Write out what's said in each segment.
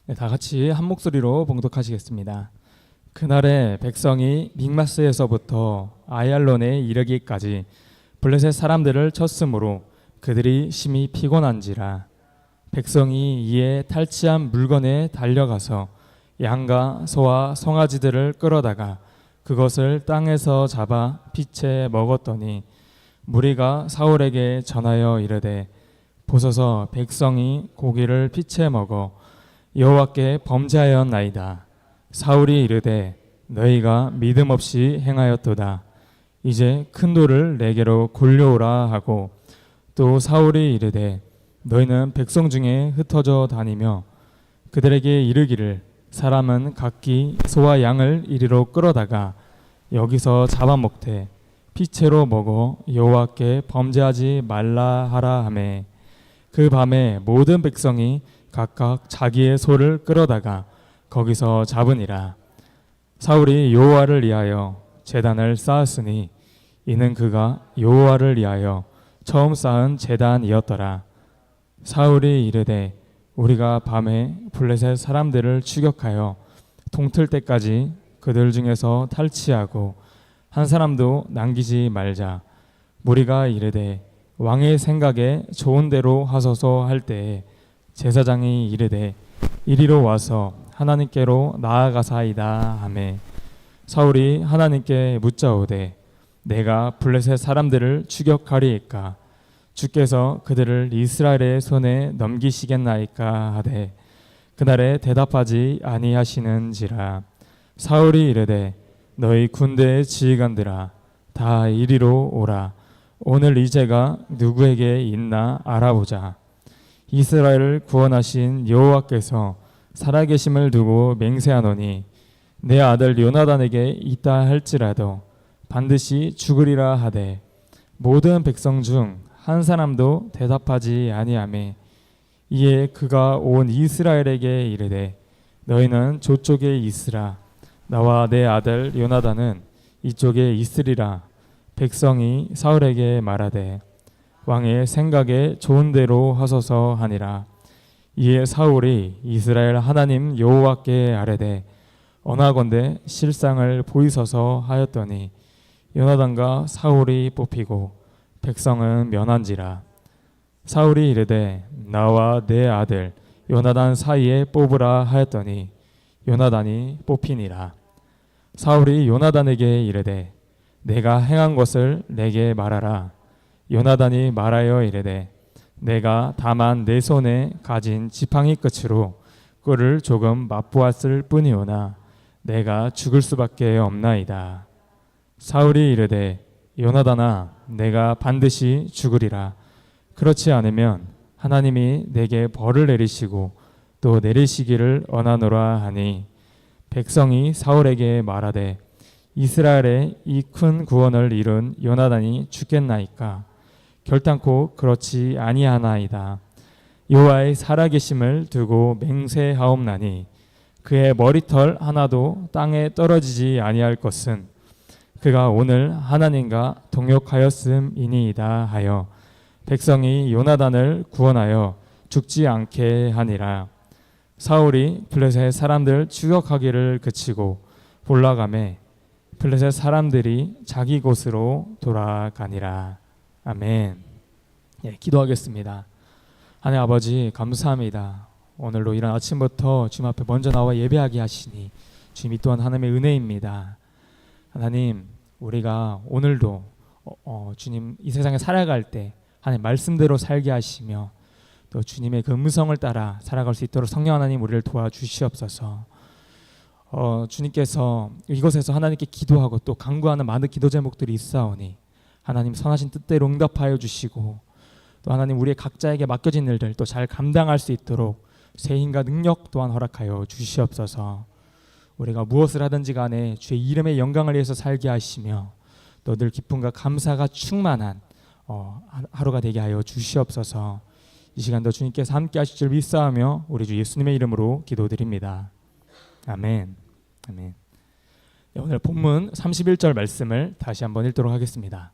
네, 다 같이 한 목소리로 봉독하시겠습니다. 그날에 백성이 믹마스에서부터 아얄론에 이르기까지 블레셋 사람들을 쳤으므로 그들이 심히 피곤한지라. 백성이 이에 탈취한 물건에 달려가서 양과 소와 송아지들을 끌어다가 그것을 땅에서 잡아 피채 먹었더니 무리가 사울에게 전하여 이르되 보소서 백성이 고기를 피채 먹어 여호와께 범죄하였나이다. 사울이 이르되 너희가 믿음 없이 행하였도다. 이제 큰 돌을 내게로 굴려오라 하고 또 사울이 이르되 너희는 백성 중에 흩어져 다니며 그들에게 이르기를 사람은 각기 소와 양을 이리로 끌어다가 여기서 잡아먹되 피채로 먹어 여호와께 범죄하지 말라 하라 하매 그 밤에 모든 백성이 각각 자기의 소를 끌어다가 거기서 잡으니라. 사울이 여호와를 위하여 제단을 쌓았으니 이는 그가 여호와를 위하여 처음 쌓은 제단이었더라. 사울이 이르되 우리가 밤에 블레셋 사람들을 추격하여 동틀 때까지 그들 중에서 탈취하고 한 사람도 남기지 말자. 무리가 이르되 왕의 생각에 좋은 대로 하소서 할 때에 제사장이 이르되 이리로 와서 하나님께로 나아가사이다 하매 사울이 하나님께 묻자오되 내가 블레셋 사람들을 추격하리이까 주께서 그들을 이스라엘의 손에 넘기시겠나이까 하되 그날에 대답하지 아니하시는지라. 사울이 이르되 너희 군대의 지휘관들아 다 이리로 오라. 오늘 이 죄가 누구에게 있나 알아보자. 이스라엘을 구원하신 여호와께서 살아계심을 두고 맹세하노니 내 아들 요나단에게 있다 할지라도 반드시 죽으리라 하되 모든 백성 중 한 사람도 대답하지 아니하매 이에 그가 온 이스라엘에게 이르되 너희는 저쪽에 있으라. 나와 내 아들 요나단은 이쪽에 있으리라. 백성이 사울에게 말하되 왕의 생각에 좋은 대로 하소서 하니라. 이에 사울이 이스라엘 하나님 여호와께 아뢰되 언하건대 실상을 보이소서 하였더니 요나단과 사울이 뽑히고 백성은 면한지라. 사울이 이르되 나와 내 아들 요나단 사이에 뽑으라 하였더니 요나단이 뽑히니라. 사울이 요나단에게 이르되 내가 행한 것을 내게 말하라. 요나단이 말하여 이르되 내가 다만 내 손에 가진 지팡이 끝으로 꿀을 조금 맛보았을 뿐이오나 내가 죽을 수밖에 없나이다. 사울이 이르되 요나단아 내가 반드시 죽으리라. 그렇지 않으면 하나님이 내게 벌을 내리시고 또 내리시기를 원하노라 하니 백성이 사울에게 말하되 이스라엘의 이 큰 구원을 이룬 요나단이 죽겠나이까. 결단코 그렇지 아니하나이다. 여호와의 살아계심을 두고 맹세하옵나니 그의 머리털 하나도 땅에 떨어지지 아니할 것은 그가 오늘 하나님과 동역하였음이니이다 하여 백성이 요나단을 구원하여 죽지 않게 하니라. 사울이 블레셋 사람들 추격하기를 그치고 올라가매 블레셋 사람들이 자기 곳으로 돌아가니라. 아멘. 예, 기도하겠습니다. 하나님 아버지 감사합니다. 오늘로 이런 아침부터 주님 앞에 먼저 나와 예배하게 하시니 주님이 또한 하나님의 은혜입니다. 하나님 우리가 오늘도 주님 이 세상에 살아갈 때 하나님 말씀대로 살게 하시며 또 주님의 그 음성을 따라 살아갈 수 있도록 성령 하나님 우리를 도와주시옵소서. 주님께서 이곳에서 하나님께 기도하고 또 간구하는 많은 기도 제목들이 있사오니 하나님 선하신 뜻대로 응답하여 주시고 또 하나님 우리의 각자에게 맡겨진 일들 또 잘 감당할 수 있도록 세임과 능력 또한 허락하여 주시옵소서. 우리가 무엇을 하든지 간에 주의 이름의 영광을 위해서 살게 하시며 또 늘 기쁨과 감사가 충만한 하루가 되게 하여 주시옵소서. 이 시간도 주님께서 함께 하실 줄 믿사오며 우리 주 예수님의 이름으로 기도드립니다. 아멘. 아멘. 네, 오늘 본문 31절 말씀을 다시 한번 읽도록 하겠습니다.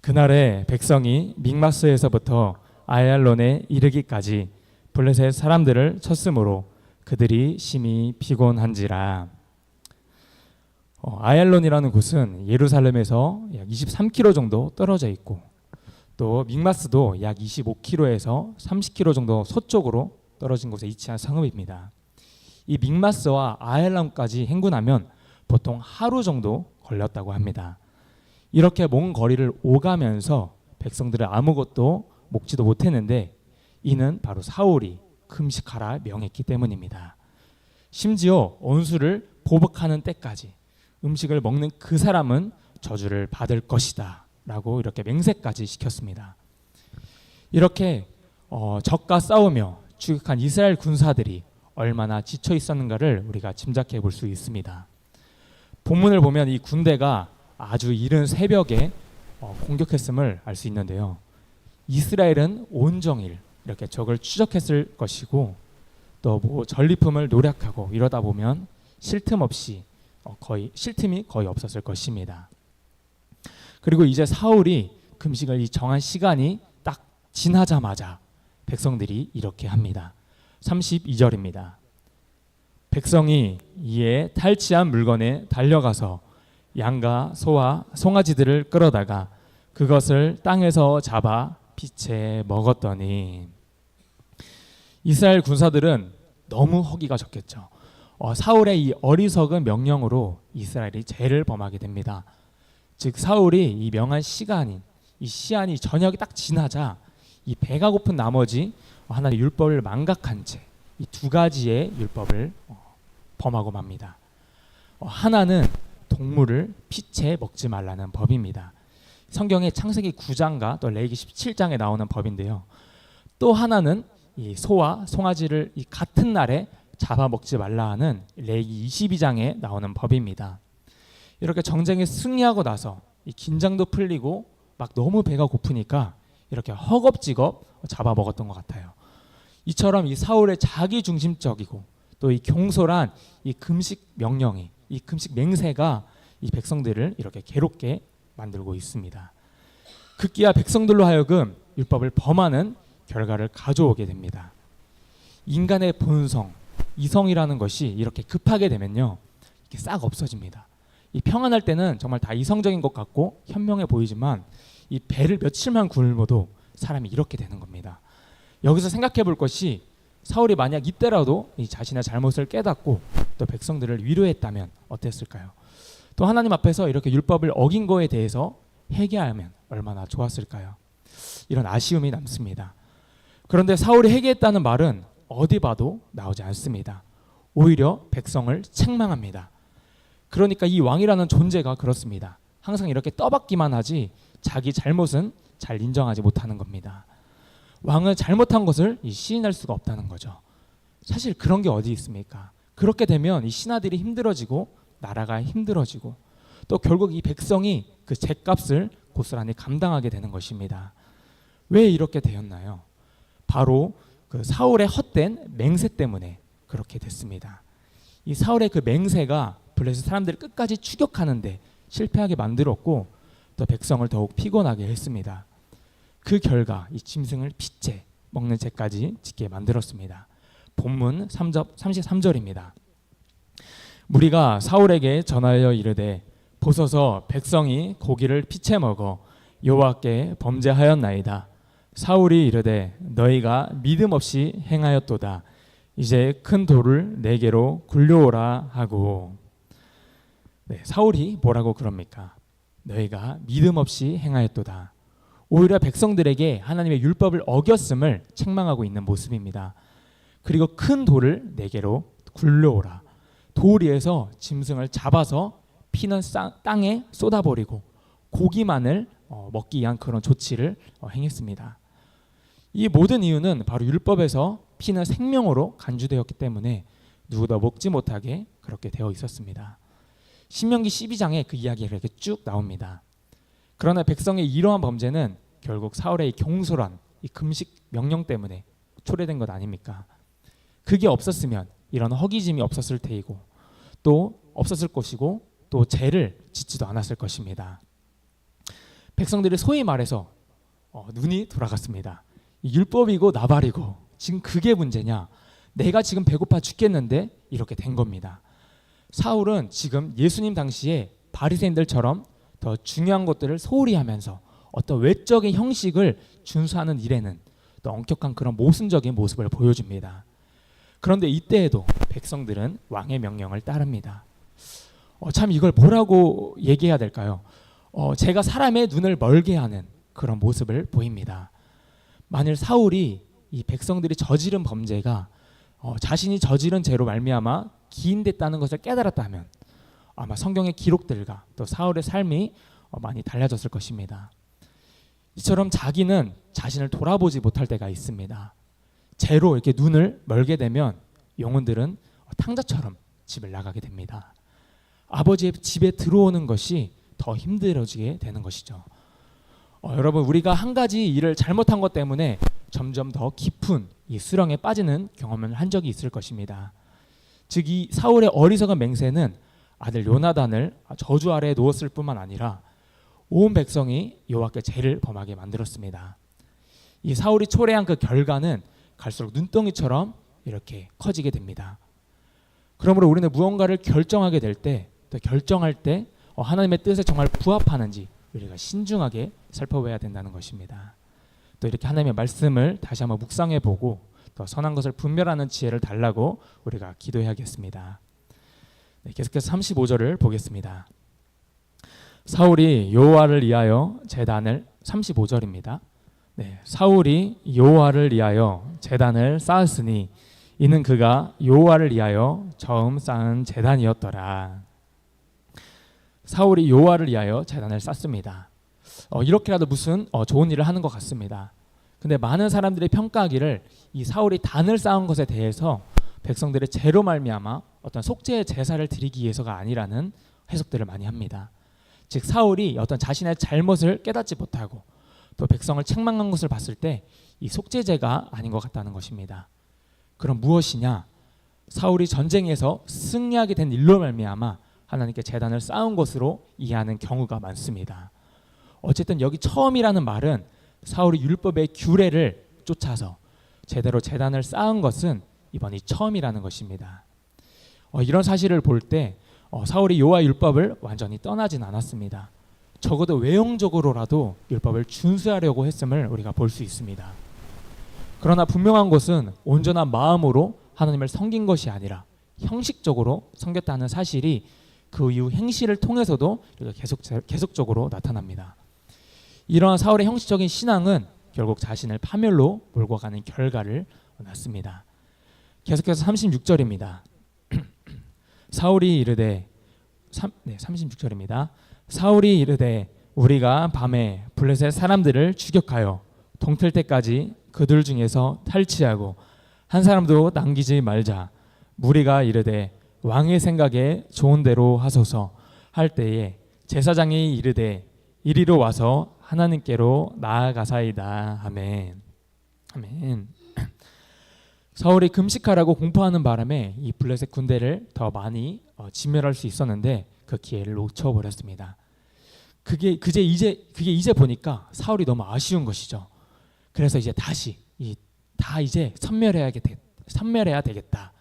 그날에 백성이 믹마스에서부터 아얄론에 이르기까지 블레셋 사람들을 쳤으므로 그들이 심히 피곤한지라. 아얄론이라는 곳은 예루살렘에서 약 23km 정도 떨어져 있고, 또 믹마스도 약 25km에서 30km 정도 서쪽으로 떨어진 곳에 위치한 성읍입니다. 이 믹마스와 아얄론까지 행군하면 보통 하루 정도 걸렸다고 합니다. 이렇게 먼 거리를 오가면서 백성들은 아무것도 먹지도 못했는데, 이는 바로 사울이 금식하라 명했기 때문입니다. 심지어 원수를 보복하는 때까지 음식을 먹는 그 사람은 저주를 받을 것이다 라고 이렇게 맹세까지 시켰습니다. 이렇게 적과 싸우며 추격한 이스라엘 군사들이 얼마나 지쳐 있었는가를 우리가 짐작해 볼 수 있습니다. 본문을 보면 이 군대가 아주 이른 새벽에 공격했음을 알 수 있는데요. 이스라엘은 온종일 이렇게 적을 추적했을 것이고, 또 뭐 전리품을 노력하고 이러다 보면 쉴 틈이 거의 없었을 것입니다. 그리고 이제 사울이 금식을 이 정한 시간이 딱 지나자마자 백성들이 이렇게 합니다. 32절입니다. 백성이 이에 탈취한 물건에 달려가서 양과 소와 송아지들을 끌어다가 그것을 땅에서 잡아 피채 먹었더니. 이스라엘 군사들은 너무 허기가 졌겠죠. 사울의 이 어리석은 명령으로 이스라엘이 죄를 범하게 됩니다. 즉 사울이 이 명한 시간인 이 시한이 저녁이 딱 지나자 이 배가 고픈 나머지 하나님의 율법을 망각한 채 이 두 가지의 율법을 범하고 맙니다. 하나는 동물을 피채 먹지 말라는 법입니다. 성경의 창세기 9장과 또 레위기 17장에 나오는 법인데요. 또 하나는 이 소와 송아지를 이 같은 날에 잡아먹지 말라 하는 레위기 22장에 나오는 법입니다. 이렇게 정쟁에 승리하고 나서 이 긴장도 풀리고 막 너무 배가 고프니까 이렇게 허겁지겁 잡아먹었던 것 같아요. 이처럼 이 사울의 자기중심적이고 또 이 경솔한 이 금식 명령이, 이 금식 맹세가 이 백성들을 이렇게 괴롭게 만들고 있습니다. 급기야 백성들로 하여금 율법을 범하는 결과를 가져오게 됩니다. 인간의 본성, 이성이라는 것이 이렇게 급하게 되면요, 이게 싹 없어집니다. 이 평안할 때는 정말 다 이성적인 것 같고 현명해 보이지만 이 배를 며칠만 굶어도 사람이 이렇게 되는 겁니다. 여기서 생각해 볼 것이, 사울이 만약 이때라도 이 자신의 잘못을 깨닫고 또 백성들을 위로했다면 어땠을까요? 또 하나님 앞에서 이렇게 율법을 어긴 거에 대해서 회개하면 얼마나 좋았을까요? 이런 아쉬움이 남습니다. 그런데 사울이 회개했다는 말은 어디 봐도 나오지 않습니다. 오히려 백성을 책망합니다. 그러니까 이 왕이라는 존재가 그렇습니다. 항상 이렇게 떠받기만 하지 자기 잘못은 잘 인정하지 못하는 겁니다. 왕은 잘못한 것을 시인할 수가 없다는 거죠. 사실 그런 게 어디 있습니까? 그렇게 되면 이 신하들이 힘들어지고 나라가 힘들어지고 또 결국 이 백성이 그 죗값을 고스란히 감당하게 되는 것입니다. 왜 이렇게 되었나요? 바로 그 사울의 헛된 맹세 때문에 그렇게 됐습니다. 이 사울의 그 맹세가 블레셋 사람들을 끝까지 추격하는데 실패하게 만들었고 또 백성을 더욱 피곤하게 했습니다. 그 결과 이 짐승을 피채 먹는 죄까지 짓게 만들었습니다. 본문 33절입니다. 무리가 사울에게 전하여 이르되 보소서 백성이 고기를 피채 먹어 여호와께 범죄하였나이다. 사울이 이르되 너희가 믿음 없이 행하였도다. 이제 큰 돌을 내게로 굴려오라 하고. 사울이 뭐라고 그럽니까? 너희가 믿음 없이 행하였도다. 오히려 백성들에게 하나님의 율법을 어겼음을 책망하고 있는 모습입니다. 그리고 큰 돌을 내게로 굴려오라. 돌 위에서 짐승을 잡아서 피는 땅에 쏟아버리고 고기만을 먹기 위한 그런 조치를 행했습니다. 이 모든 이유는 바로 율법에서 피는 생명으로 간주되었기 때문에 누구도 먹지 못하게 그렇게 되어 있었습니다. 신명기 12장에 그 이야기가 이렇게 쭉 나옵니다. 그러나 백성의 이러한 범죄는 결국 사울의 경솔한 이 금식 명령 때문에 초래된 것 아닙니까? 그게 없었으면 이런 허기짐이 없었을 테이고 또 없었을 것이고 또 죄를 짓지도 않았을 것입니다. 백성들이 소위 말해서 눈이 돌아갔습니다. 율법이고 나발이고 지금 그게 문제냐? 내가 지금 배고파 죽겠는데 이렇게 된 겁니다. 사울은 지금 예수님 당시에 바리새인들처럼 더 중요한 것들을 소홀히 하면서 어떤 외적인 형식을 준수하는 일에는 또 엄격한 그런 모순적인 모습을 보여줍니다. 그런데 이때에도 백성들은 왕의 명령을 따릅니다. 참 이걸 뭐라고 얘기해야 될까요? 제가 사람의 눈을 멀게 하는 그런 모습을 보입니다. 만일 사울이 이 백성들이 저지른 범죄가 자신이 저지른 죄로 말미암아 기인됐다는 것을 깨달았다면 아마 성경의 기록들과 또 사울의 삶이 많이 달라졌을 것입니다. 이처럼 자기는 자신을 돌아보지 못할 때가 있습니다. 죄로 이렇게 눈을 멀게 되면 영혼들은 탕자처럼 집을 나가게 됩니다. 아버지의 집에 들어오는 것이 더 힘들어지게 되는 것이죠. 여러분, 우리가 한 가지 일을 잘못한 것 때문에 점점 더 깊은 이 수렁에 빠지는 경험을 한 적이 있을 것입니다. 즉 이 사울의 어리석은 맹세는 아들 요나단을 저주 아래에 놓았을 뿐만 아니라 온 백성이 여호와께 죄를 범하게 만들었습니다. 이 사울이 초래한 그 결과는 갈수록 눈덩이처럼 이렇게 커지게 됩니다. 그러므로 우리는 무언가를 결정하게 될 때, 또 결정할 때 하나님의 뜻에 정말 부합하는지 우리가 신중하게 살펴봐야 된다는 것입니다. 또 이렇게 하나님의 말씀을 다시 한번 묵상해 보고 또 선한 것을 분별하는 지혜를 달라고 우리가 기도해야겠습니다. 계속해서 35절을 보겠습니다. 사울이 여호와를 위하여 제단을 35절입니다. 사울이 여호와를 위하여 제단을 쌓았으니 이는 그가 여호와를 위하여 처음 쌓은 제단이었더라. 사울이 여호와를 위하여 제단을 쌓습니다. 이렇게라도 무슨 좋은 일을 하는 것 같습니다. 근데 많은 사람들이 평가하기를 이 사울이 단을 쌓은 것에 대해서 백성들의 죄로 말미암아 어떤 속죄의 제사를 드리기 위해서가 아니라는 해석들을 많이 합니다. 즉 사울이 어떤 자신의 잘못을 깨닫지 못하고 또 백성을 책망한 것을 봤을 때 이 속죄제가 아닌 것 같다는 것입니다. 그럼 무엇이냐? 사울이 전쟁에서 승리하게 된 일로 말미암아 하나님께 제단을 쌓은 것으로 이해하는 경우가 많습니다. 어쨌든 여기 처음이라는 말은 사울이 율법의 규례를 쫓아서 제대로 제단을 쌓은 것은 이번이 처음이라는 것입니다. 이런 사실을 볼 때 사울이 여호와 율법을 완전히 떠나진 않았습니다. 적어도 외형적으로라도 율법을 준수하려고 했음을 우리가 볼 수 있습니다. 그러나 분명한 것은 온전한 마음으로 하나님을 섬긴 것이 아니라 형식적으로 섬겼다는 사실이 그 이후 행실을 통해서도 계속적으로 나타납니다. 이러한 사울의 형식적인 신앙은 결국 자신을 파멸로 몰고 가는 결과를 낳습니다. 계속해서 36절입니다. 사울이 이르되 36절입니다. 사울이 이르되 우리가 밤에 블레셋 사람들을 추격하여 동틀 때까지 그들 중에서 탈취하고 한 사람도 남기지 말자. 무리가 이르되 왕의 생각에 좋은 대로 하소서 할 때에 제사장이 이르되 이리로 와서 하나님께로 나아가사이다. 아멘. 아멘. 사울이 금식하라고 공포하는 바람에 이 블레셋 군대를 더 많이 진멸할 수 있었는데 그 기회를 놓쳐버렸습니다. 그게 이제 보니까 사울이 너무 아쉬운 것이죠. 그래서 이제 다시 이제 섬멸해야 되겠다.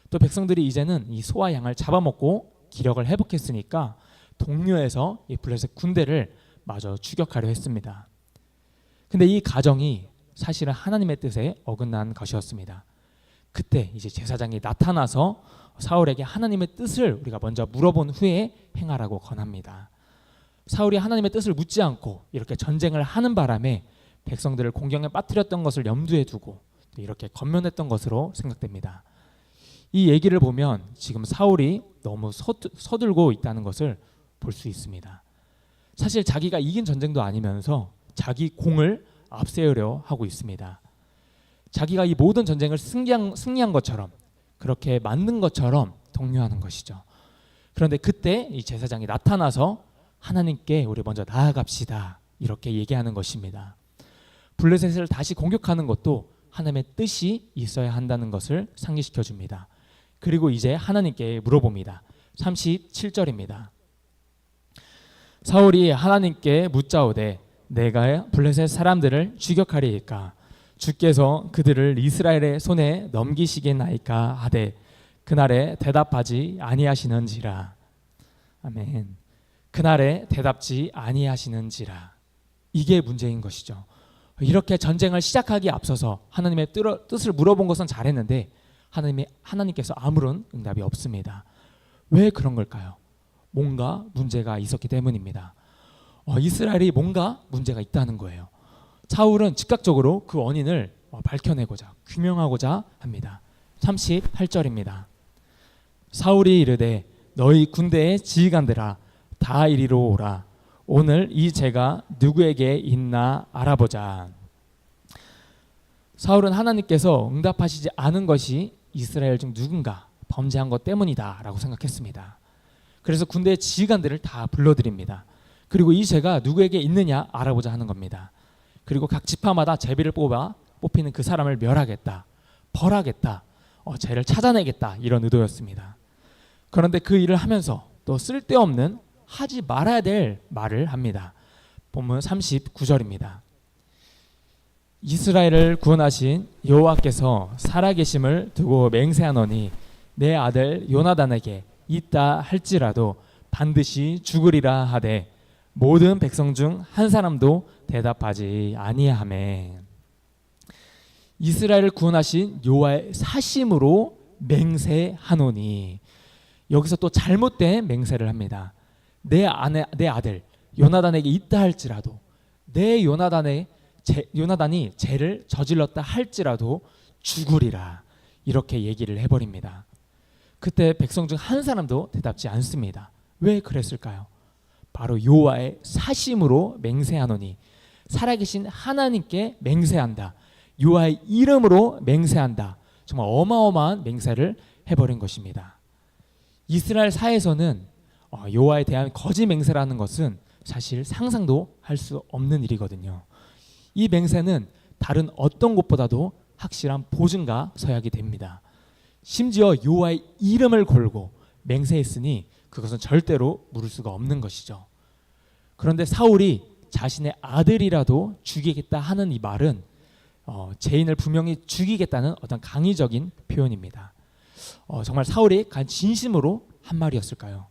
또 백성들이 이제는 이 소와 양을 잡아먹고 기력을 회복했으니까 동료에서 이 블레셋 군대를 마저 추격하려 했습니다. 근데 이 가정이 사실은 하나님의 뜻에 어긋난 것이었습니다. 그때 이제 제사장이 나타나서 사울에게 하나님의 뜻을 우리가 먼저 물어본 후에 행하라고 권합니다. 사울이 하나님의 뜻을 묻지 않고 이렇게 전쟁을 하는 바람에 백성들을 공경에 빠뜨렸던 것을 염두에 두고 이렇게 권면했던 것으로 생각됩니다. 이 얘기를 보면 지금 사울이 너무 서둘고 있다는 것을 볼 수 있습니다. 사실 자기가 이긴 전쟁도 아니면서 자기 공을 앞세우려 하고 있습니다. 자기가 이 모든 전쟁을 승리한 것처럼 그렇게 만든 것처럼 독려하는 것이죠. 그런데 그때 이 제사장이 나타나서 하나님께 우리 먼저 나아갑시다 이렇게 얘기하는 것입니다. 블레셋을 다시 공격하는 것도 하나님의 뜻이 있어야 한다는 것을 상기시켜 줍니다. 그리고 이제 하나님께 물어봅니다. 37절입니다. 사울이 하나님께 묻자오되 내가 블레셋 사람들을 추격하리이까 주께서 그들을 이스라엘의 손에 넘기시겠나이까 하되 그날에 대답하지 아니하시는지라. 아멘. 그날에 대답지 아니하시는지라. 이게 문제인 것이죠. 이렇게 전쟁을 시작하기에 앞서서 하나님의 뜻을 물어본 것은 잘했는데 하나님께서 아무런 응답이 없습니다. 왜 그런 걸까요? 뭔가 문제가 있었기 때문입니다. 이스라엘이 뭔가 문제가 있다는 거예요. 사울은 즉각적으로 그 원인을 밝혀내고자 규명하고자 합니다. 38절입니다. 사울이 이르되 너희 군대의 지휘관들아 다 이리로 오라. 오늘 이 죄가 누구에게 있나 알아보자. 사울은 하나님께서 응답하시지 않은 것이 이스라엘 중 누군가 범죄한 것 때문이다 라고 생각했습니다. 그래서 군대의 지휘관들을 다 불러들입니다. 그리고 이 죄가 누구에게 있느냐 알아보자 하는 겁니다. 그리고 각 지파마다 제비를 뽑히는 그 사람을 멸하겠다, 벌하겠다, 죄를 찾아내겠다 이런 의도였습니다. 그런데 그 일을 하면서 또 쓸데없는 하지 말아야 될 말을 합니다. 본문 39절입니다. 이스라엘을 구원하신 여호와께서 살아계심을 두고 맹세하노니 내 아들 요나단에게 있다 할지라도 반드시 죽으리라 하되 모든 백성 중 한 사람도 대답하지 아니하매. 이스라엘을 구원하신 여호와의 사심으로 맹세하노니. 여기서 또 잘못된 맹세를 합니다. 내 아들 요나단에게 있다 할지라도, 내 요나단이 죄를 저질렀다 할지라도 죽으리라, 이렇게 얘기를 해버립니다. 그때 백성 중 한 사람도 대답지 않습니다. 왜 그랬을까요? 바로 여호와의 사심으로 맹세하노니, 살아계신 하나님께 맹세한다, 여호와의 이름으로 맹세한다, 정말 어마어마한 맹세를 해버린 것입니다. 이스라엘 사회에서는 여호와에 대한 거짓 맹세라는 것은 사실 상상도 할 수 없는 일이거든요. 이 맹세는 다른 어떤 것보다도 확실한 보증과 서약이 됩니다. 심지어 여호와의 이름을 걸고 맹세했으니 그것은 절대로 물을 수가 없는 것이죠. 그런데 사울이 자신의 아들이라도 죽이겠다 하는 이 말은 죄인을 분명히 죽이겠다는 어떤 강의적인 표현입니다. 정말 사울이 간 진심으로 한 말이었을까요?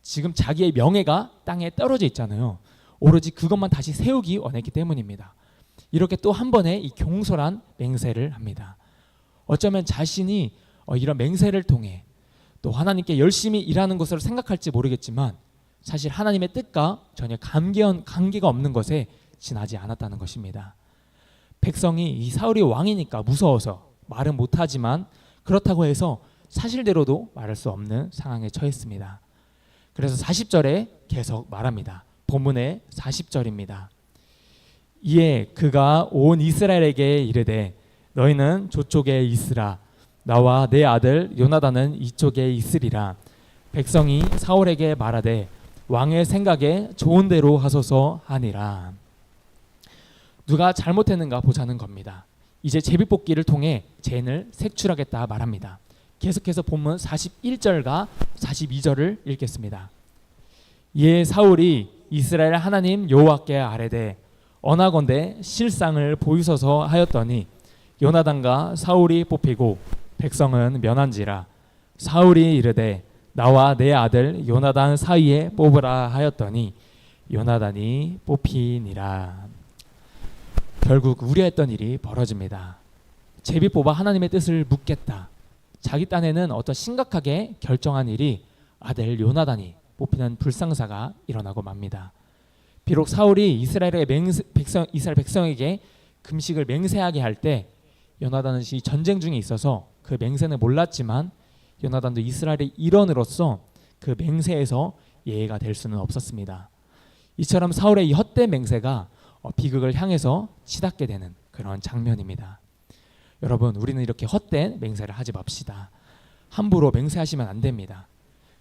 지금 자기의 명예가 땅에 떨어져 있잖아요. 오로지 그것만 다시 세우기 원했기 때문입니다. 이렇게 또 한 번의 이 경솔한 맹세를 합니다. 어쩌면 자신이 이런 맹세를 통해 또 하나님께 열심히 일하는 것으로 생각할지 모르겠지만 사실 하나님의 뜻과 전혀 관계가 없는 것에 지나지 않았다는 것입니다. 백성이 이 사울이 왕이니까 무서워서 말은 못하지만 그렇다고 해서 사실대로도 말할 수 없는 상황에 처했습니다. 그래서 40절에 계속 말합니다. 본문의 40절입니다. 이에 그가 온 이스라엘에게 이르되 너희는 저쪽에 있으라, 나와 내 아들 요나단은 이쪽에 있으리라. 백성이 사울에게 말하되 왕의 생각에 좋은 대로 하소서 하니라. 누가 잘못했는가 보자는 겁니다. 이제 제비뽑기를 통해 죄인을 색출하겠다 말합니다. 계속해서 본문 41절과 42절을 읽겠습니다. 이에 사울이 이스라엘 하나님 여호와께 아뢰되 언하건대 실상을 보이소서 하였더니 요나단과 사울이 뽑히고 백성은 면한지라. 사울이 이르되 나와 내 아들 요나단 사이에 뽑으라 하였더니 요나단이 뽑히니라. 결국 우려했던 일이 벌어집니다. 제비 뽑아 하나님의 뜻을 묻겠다. 자기 딴에는 어떤 심각하게 결정한 일이 아들 요나단이 뽑히는 불상사가 일어나고 맙니다. 비록 사울이 이스라엘 백성에게 금식을 맹세하게 할 때 요나단은 이 전쟁 중에 있어서 그 맹세는 몰랐지만 요나단도 이스라엘의 일원으로서 그 맹세에서 예외가 될 수는 없었습니다. 이처럼 사울의 이 헛된 맹세가 비극을 향해서 치닫게 되는 그런 장면입니다. 여러분, 우리는 이렇게 헛된 맹세를 하지 맙시다. 함부로 맹세하시면 안 됩니다.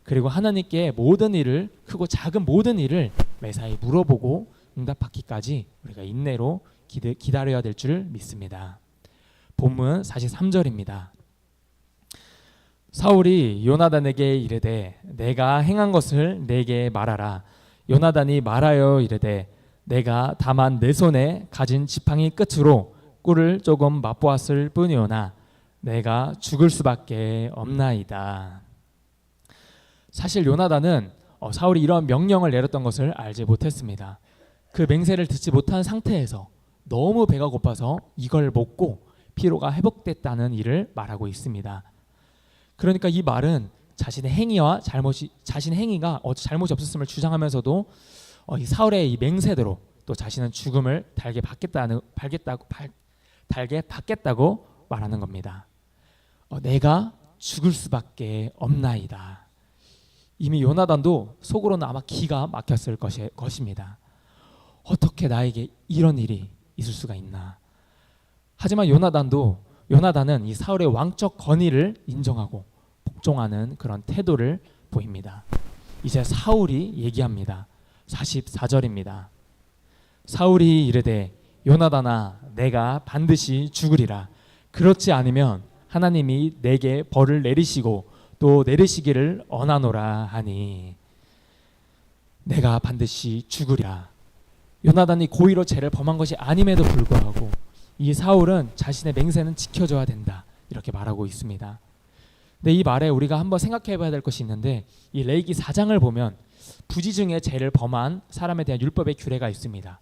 그리고 하나님께 모든 일을, 크고 작은 모든 일을 매사에 물어보고 응답받기까지 우리가 인내로 기다려야 될 줄 믿습니다. 본문 43절입니다. 사울이 요나단에게 이르되 내가 행한 것을 내게 말하라. 요나단이 말하여 이르되 내가 다만 내 손에 가진 지팡이 끝으로 꿀을 조금 맛보았을 뿐이오나 내가 죽을 수밖에 없나이다. 사실 요나단은 사울이 이런 명령을 내렸던 것을 알지 못했습니다. 그 맹세를 듣지 못한 상태에서 너무 배가 고파서 이걸 먹고 피로가 회복됐다는 일을 말하고 있습니다. 그러니까 이 말은 자신의 행위가 잘못이 없었음을 주장하면서도 이 사울의 이 맹세대로 또 자신은 죽음을 달게 받겠다고 말하는 겁니다. 내가 죽을 수밖에 없나이다. 이미 요나단도 속으로는 아마 기가 막혔을 것입니다. 어떻게 나에게 이런 일이 있을 수가 있나. 하지만 요나단은 이 사울의 왕적 권위를 인정하고 복종하는 그런 태도를 보입니다. 이제 사울이 얘기합니다. 44절입니다. 사울이 이르되 요나단아 내가 반드시 죽으리라. 그렇지 않으면 하나님이 내게 벌을 내리시고 또 내리시기를 언하노라 하니. 내가 반드시 죽으리라. 요나단이 고의로 죄를 범한 것이 아님에도 불구하고 이 사울은 자신의 맹세는 지켜줘야 된다 이렇게 말하고 있습니다. 근데 이 말에 우리가 한번 생각해 봐야 될 것이 있는데, 이 레위기 4장을 보면 부지중에 죄를 범한 사람에 대한 율법의 규례가 있습니다.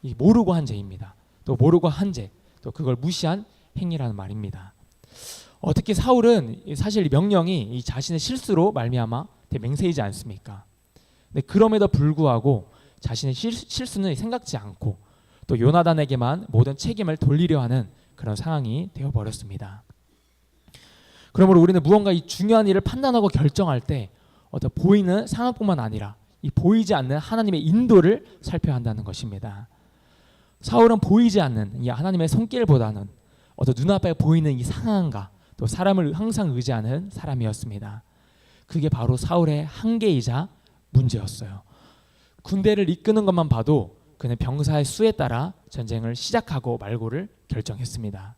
이 모르고 한 죄입니다. 또 모르고 한 죄, 또 그걸 무시한 행위라는 말입니다. 특히 사울은 사실 이 명령이 이 자신의 실수로 말미암아 맹세이지 않습니까? 근데 그럼에도 불구하고 자신의 실수는 생각지 않고 또 요나단에게만 모든 책임을 돌리려 하는 그런 상황이 되어버렸습니다. 그러므로 우리는 무언가 이 중요한 일을 판단하고 결정할 때 보이는 상황뿐만 아니라 이 보이지 않는 하나님의 인도를 살펴야 한다는 것입니다. 사울은 보이지 않는 이 하나님의 손길보다는 눈앞에 보이는 이 상황과 또 사람을 항상 의지하는 사람이었습니다. 그게 바로 사울의 한계이자 문제였어요. 군대를 이끄는 것만 봐도 그는 병사의 수에 따라 전쟁을 시작하고 말고를 결정했습니다.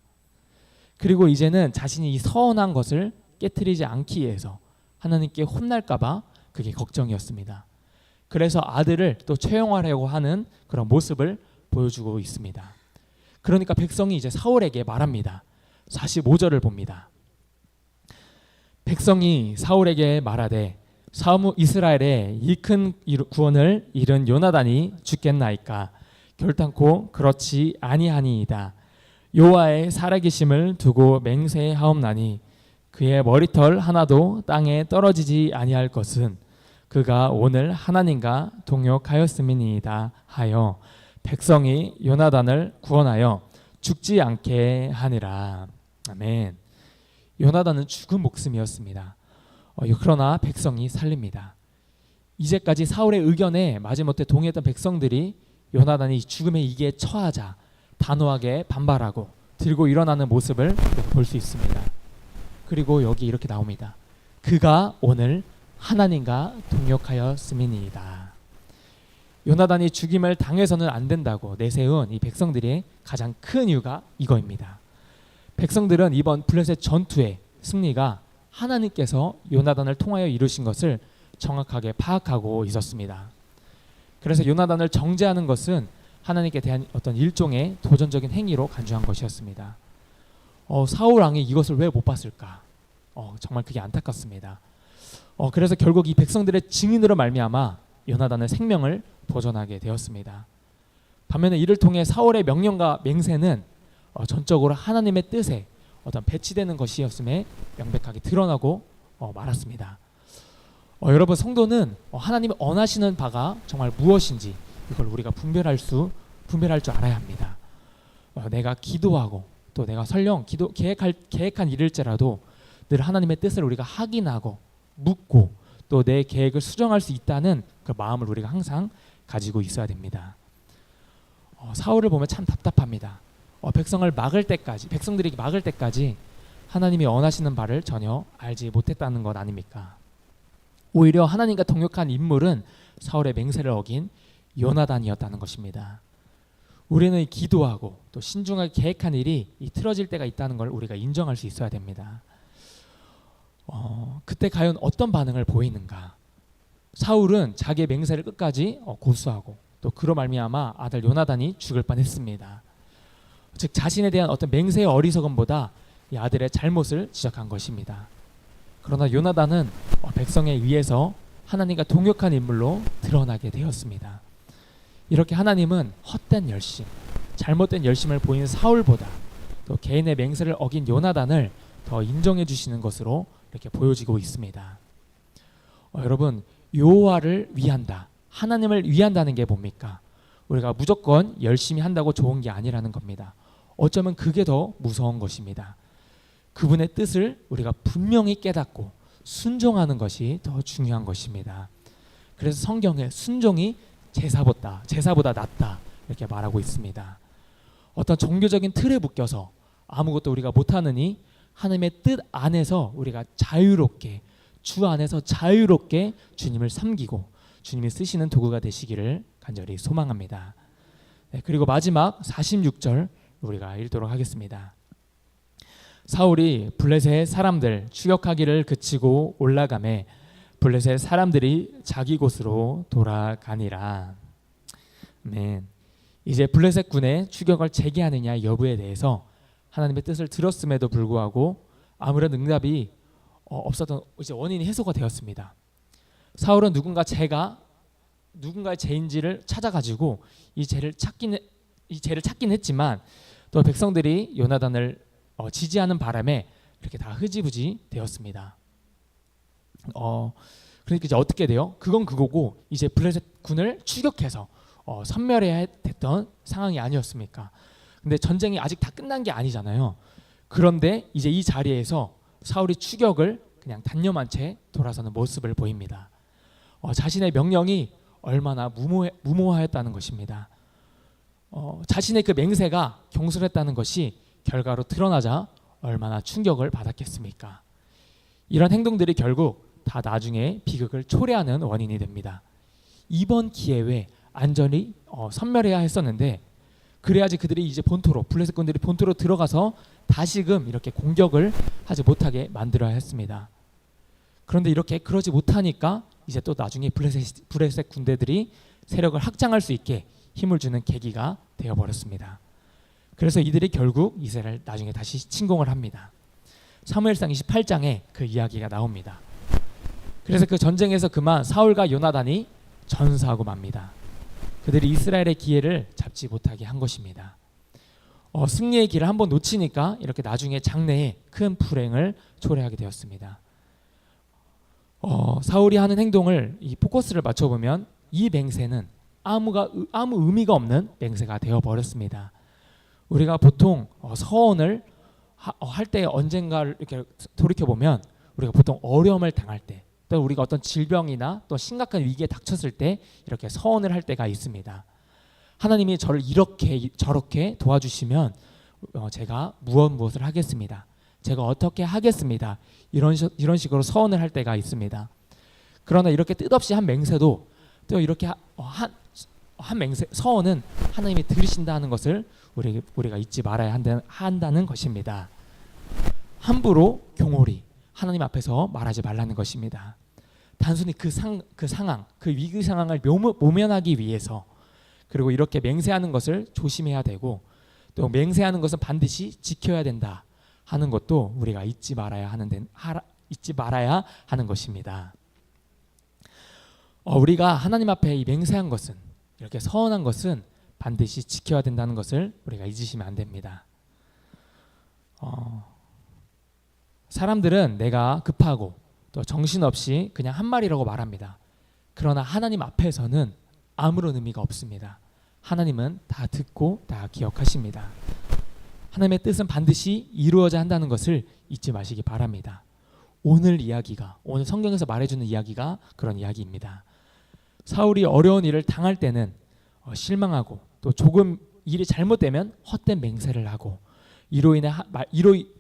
그리고 이제는 자신이 이 서운한 것을 깨트리지 않기 위해서 하나님께 혼날까봐 그게 걱정이었습니다. 그래서 아들을 또 채용하려고 하는 그런 모습을 보여주고 있습니다. 그러니까 백성이 이제 사울에게 말합니다. 45절을 봅니다. 백성이 사울에게 말하되 이스라엘의 이 큰 구원을 잃은 요나단이 죽겠나이까. 결단코 그렇지 아니하니이다. 여호와의 살아계심을 두고 맹세하옵나니 그의 머리털 하나도 땅에 떨어지지 아니할 것은 그가 오늘 하나님과 동역하였음이니이다 하여 백성이 요나단을 구원하여 죽지 않게 하니라. 아멘. 요나단은 죽은 목숨이었습니다. 그러나 백성이 살립니다. 이제까지 사울의 의견에 마지못해 동의했던 백성들이 요나단이 죽음의 위기에 처하자 단호하게 반발하고 들고 일어나는 모습을 볼 수 있습니다. 그리고 여기 이렇게 나옵니다. 그가 오늘 하나님과 동역하였음이니이다. 요나단이 죽임을 당해서는 안 된다고 내세운 이 백성들의 가장 큰 이유가 이거입니다. 백성들은 이번 블레셋 전투의 승리가 하나님께서 요나단을 통하여 이루신 것을 정확하게 파악하고 있었습니다. 그래서 요나단을 정죄하는 것은 하나님께 대한 어떤 일종의 도전적인 행위로 간주한 것이었습니다. 사울 왕이 이것을 왜 못 봤을까? 정말 그게 안타깝습니다. 그래서 결국 이 백성들의 증인으로 말미암아 요나단의 생명을 보존하게 되었습니다. 반면에 이를 통해 사울의 명령과 맹세는 전적으로 하나님의 뜻에 어떤 배치되는 것이었음에 명백하게 드러나고 말았습니다. 여러분, 성도는 하나님이 원하시는 바가 정말 무엇인지 이걸 우리가 분별할 줄 알아야 합니다. 내가 기도하고 또 내가 설령 계획한 일일지라도 늘 하나님의 뜻을 우리가 확인하고 묻고 또 내 계획을 수정할 수 있다는 그 마음을 우리가 항상 가지고 있어야 됩니다. 사울을 보면 참 답답합니다. 백성들이 막을 때까지 하나님이 원하시는 바를 전혀 알지 못했다는 것 아닙니까? 오히려 하나님과 동역한 인물은 사울의 맹세를 어긴 요나단이었다는 것입니다. 우리는 기도하고 또 신중하게 계획한 일이 틀어질 때가 있다는 걸 우리가 인정할 수 있어야 됩니다. 그때 과연 어떤 반응을 보이는가? 사울은 자기의 맹세를 끝까지 고수하고 또 그로 말미암아 아들 요나단이 죽을 뻔했습니다. 즉 자신에 대한 어떤 맹세의 어리석음보다 이 아들의 잘못을 지적한 것입니다. 그러나 요나단은 백성에 의해서 하나님과 동역한 인물로 드러나게 되었습니다. 이렇게 하나님은 헛된 열심, 잘못된 열심을 보인 사울보다 또 개인의 맹세를 어긴 요나단을 더 인정해 주시는 것으로 이렇게 보여지고 있습니다. 여러분, 여호와를 위한다, 하나님을 위한다는 게 뭡니까? 우리가 무조건 열심히 한다고 좋은 게 아니라는 겁니다. 어쩌면 그게 더 무서운 것입니다. 그분의 뜻을 우리가 분명히 깨닫고 순종하는 것이 더 중요한 것입니다. 그래서 성경에 순종이 제사보다 낫다 이렇게 말하고 있습니다. 어떤 종교적인 틀에 묶여서 아무것도 우리가 못하느니 하나님의 뜻 안에서 우리가 자유롭게, 주 안에서 자유롭게 주님을 섬기고 주님이 쓰시는 도구가 되시기를 간절히 소망합니다. 그리고 마지막 46절 우리가 읽도록 하겠습니다. 사울이 블레셋 사람들 추격하기를 그치고 올라가매 블레셋 사람들이 자기 곳으로 돌아가니라. 아멘. 이제 블레셋 군의 추격을 재개하느냐 여부에 대해서 하나님의 뜻을 들었음에도 불구하고 아무런 응답이 없었던 이제 원인이 해소가 되었습니다. 사울은 누군가의 죄인지를 찾아가지고 이 죄를 찾긴 했지만 또 백성들이 요나단을 지지하는 바람에 이렇게 다 흐지부지 되었습니다. 그러니까 이제 어떻게 돼요? 그건 그거고 이제 블레셋 군을 추격해서 섬멸해야 됐던 상황이 아니었습니까? 근데 전쟁이 아직 다 끝난 게 아니잖아요. 그런데 이제 이 자리에서 사울이 추격을 그냥 단념한 채 돌아서는 모습을 보입니다. 자신의 명령이 얼마나 무모하였다는 것입니다. 자신의 그 맹세가 경솔했다는 것이 결과로 드러나자 얼마나 충격을 받았겠습니까? 이런 행동들이 결국 다 나중에 비극을 초래하는 원인이 됩니다. 이번 기회에 안전히 섬멸해야 했었는데 그래야지 그들이 이제 블레셋 군들이 본토로 들어가서 다시금 이렇게 공격을 하지 못하게 만들어야 했습니다. 그런데 이렇게 그러지 못하니까 이제 또 나중에 블레셋 군대들이 세력을 확장할 수 있게 힘을 주는 계기가 되어버렸습니다. 그래서 이들이 결국 이스라엘을 나중에 다시 침공을 합니다. 사무엘상 28장에 그 이야기가 나옵니다. 그래서 그 전쟁에서 그만 사울과 요나단이 전사하고 맙니다. 그들이 이스라엘의 기회를 잡지 못하게 한 것입니다. 승리의 길을 한번 놓치니까 이렇게 나중에 장래에 큰 불행을 초래하게 되었습니다. 사울이 하는 행동을 이 포커스를 맞춰보면 이 맹세는 아무 의미가 없는 맹세가 되어버렸습니다. 우리가 보통 서원을 할 때 언젠가를 이렇게 돌이켜보면 우리가 보통 어려움을 당할 때 또 우리가 어떤 질병이나 또 심각한 위기에 닥쳤을 때 이렇게 서원을 할 때가 있습니다. 하나님이 저를 이렇게 저렇게 도와주시면 제가 무엇을 하겠습니다. 제가 어떻게 하겠습니다. 이런 식으로 서원을 할 때가 있습니다. 그러나 이렇게 뜻없이 한 맹세도 또 이렇게 한 맹세 서원은 하나님이 들으신다는 것을 우리가 잊지 말아야 한다는 것입니다. 함부로 경홀히 하나님 앞에서 말하지 말라는 것입니다. 단순히 그 상황, 그 위기 상황을 모면하기 위해서 그리고 이렇게 맹세하는 것을 조심해야 되고 또 맹세하는 것은 반드시 지켜야 된다 하는 것도 우리가 잊지 말아야 하는 것입니다. 우리가 하나님 앞에 이 맹세한 것은 이렇게 서원한 것은 반드시 지켜야 된다는 것을 우리가 잊으시면 안 됩니다. 사람들은 내가 급하고 또 정신없이 그냥 한 말이라고 말합니다. 그러나 하나님 앞에서는 아무런 의미가 없습니다. 하나님은 다 듣고 다 기억하십니다. 하나님의 뜻은 반드시 이루어져야 한다는 것을 잊지 마시기 바랍니다. 오늘 성경에서 말해주는 이야기가 그런 이야기입니다. 사울이 어려운 일을 당할 때는 실망하고 또 조금 일이 잘못되면 헛된 맹세를 하고 이로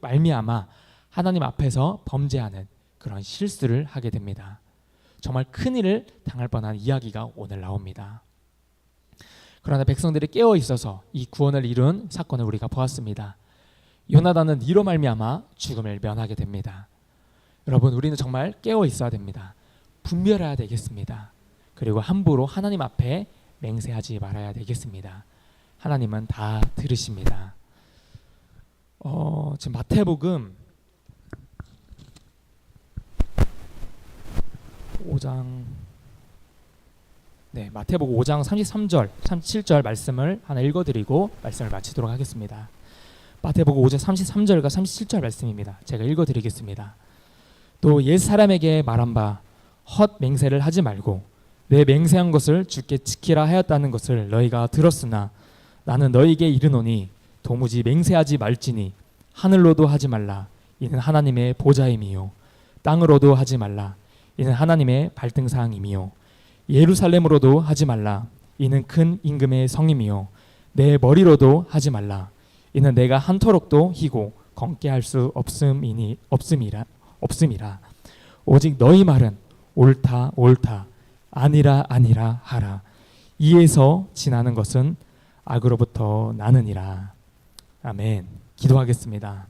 말미암아 하나님 앞에서 범죄하는 그런 실수를 하게 됩니다. 정말 큰일을 당할 뻔한 이야기가 오늘 나옵니다. 그러나 백성들이 깨어 있어서 이 구원을 이룬 사건을 우리가 보았습니다. 요나단은 이로 말미암아 죽음을 면하게 됩니다. 여러분, 우리는 정말 깨어 있어야 됩니다. 분별해야 되겠습니다. 그리고 함부로 하나님 앞에 맹세하지 말아야 되겠습니다. 하나님은 다 들으십니다. 지금 마태복음 5장 마태복음 5장 33절, 37절 말씀을 하나 읽어드리고 말씀을 마치도록 하겠습니다. 마태복음 5장 33절과 37절 말씀입니다. 제가 읽어드리겠습니다. 또 옛 사람에게 말한 바 헛 맹세를 하지 말고 내 맹세한 것을 주께 지키라 하였다는 것을 너희가 들었으나 나는 너희에게 이르노니 도무지 맹세하지 말지니 하늘로도 하지 말라 이는 하나님의 보좌임이요 땅으로도 하지 말라 이는 하나님의 발등상임이요 예루살렘으로도 하지 말라 이는 큰 임금의 성임이요 내 머리로도 하지 말라 이는 내가 한터럭도 희고 검게 할 수 없음이라 오직 너희 말은 옳다 옳다 아니라 아니라 하라 이에서 지나는 것은 악으로부터 나느니라. 아멘. 기도하겠습니다.